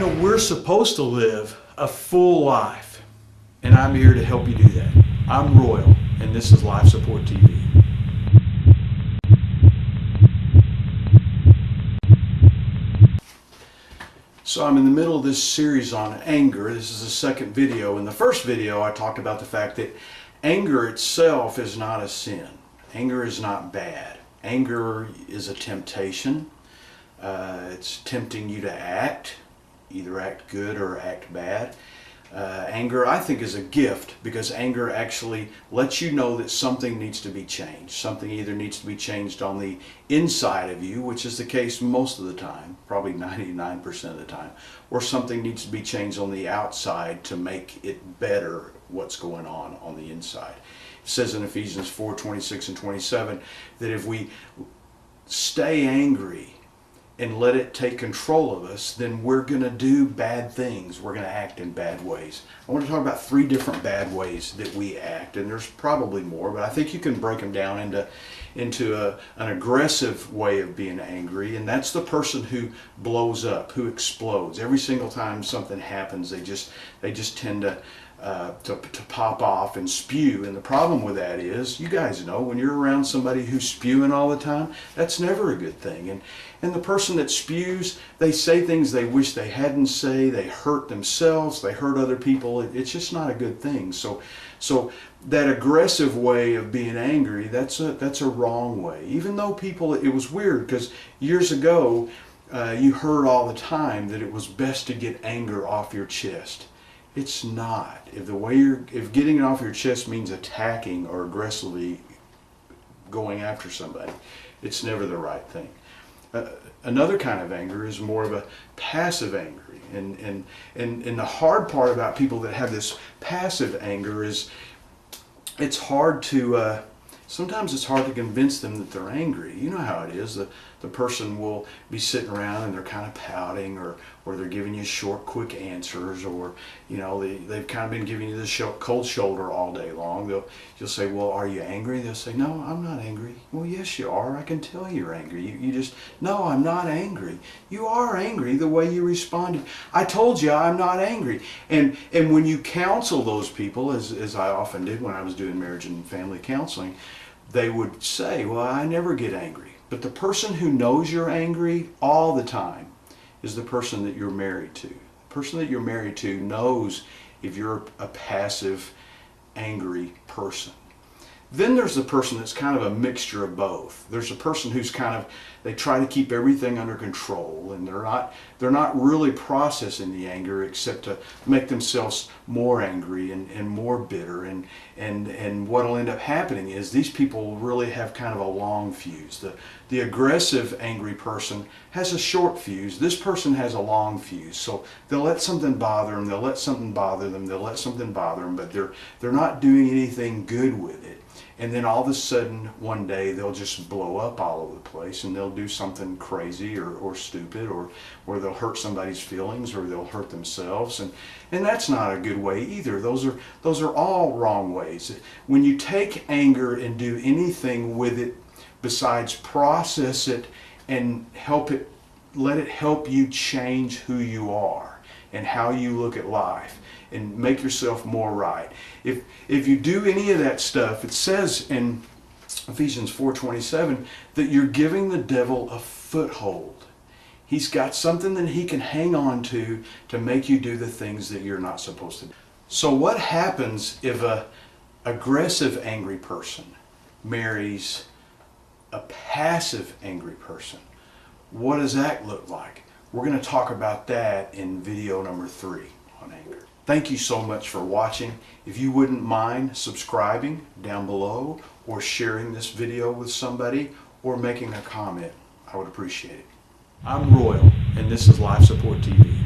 You know, we're supposed to live a full life, and I'm here to help you do that. I'm Royal, and this is Life Support TV. So I'm in the middle of this series on anger. This is the second video. In the first video, I talked about the fact that anger itself is not a sin. Anger is not bad. Anger is a temptation. It's tempting you to act, either act good or act bad. Anger, I think, is a gift because anger actually lets you know that something needs to be changed. Something either needs to be changed on the inside of you, which is the case most of the time, probably 99% of the time, or something needs to be changed on the outside to make it better what's going on the inside. It says in Ephesians 4:26 and 27 that if we stay angry and let it take control of us, then we're going to do bad things. We're going to act in bad ways. I want to talk about 3 different bad ways that we act, and there's probably more, but I think you can break them down into an aggressive way of being angry, and that's the person who blows up, who explodes. Every single time something happens, they just tend to pop off and spew. And the problem with that is, you guys know, when you're around somebody who's spewing all the time, that's never a good thing. And the person that spews, they say things they wish they hadn't say, they hurt themselves, they hurt other people. It's just not a good thing. So that aggressive way of being angry, that's a wrong way. Even though people, it was weird because years ago you heard all the time that it was best to get anger off your chest. It's not. If getting it off your chest means attacking or aggressively going after somebody, it's never the right thing. Another kind of anger is more of a passive anger, and the hard part about people that have this passive anger is it's hard to sometimes it's hard to convince them that they're angry. You know how it is. The person will be sitting around and they're kind of pouting, or they're giving you short, quick answers, or you know they've kind of been giving you the cold shoulder all day long. You'll say, "Well, are you angry?" They'll say, "No, I'm not angry." "Well, yes, you are. I can tell you're angry. You just no, I'm not angry." You are angry the way you responded. I told you I'm not angry. And when you counsel those people, as I often did when I was doing marriage and family counseling, they would say, "Well, I never get angry." But the person who knows you're angry all the time is the person that you're married to. The person that you're married to knows if you're a passive, angry person. Then there's the person that's kind of a mixture of both. There's a person who's they try to keep everything under control, and they're not really processing the anger except to make themselves more angry and more bitter. And what'll end up happening is these people really have kind of a long fuse. The aggressive, angry person has a short fuse. This person has a long fuse. So they'll let something bother them, they'll let something bother them, they'll let something bother them, but they're not doing anything good with it. And then all of a sudden, one day, they'll just blow up all over the place, and they'll do something crazy or stupid, or they'll hurt somebody's feelings, or they'll hurt themselves. And that's not a good way either. Those are all wrong ways. When you take anger and do anything with it besides process it and let it help you change who you are and how you look at life, and make yourself more right. If you do any of that stuff, it says in Ephesians 4:27 that you're giving the devil a foothold. He's got something that he can hang on to make you do the things that you're not supposed to do. So what happens if a aggressive angry person marries a passive angry person? What does that look like? We're going to talk about that in video number 3 on anger. Thank you so much for watching. If you wouldn't mind subscribing down below, or sharing this video with somebody, or making a comment, I would appreciate it. I'm Royal, and this is Life Support TV.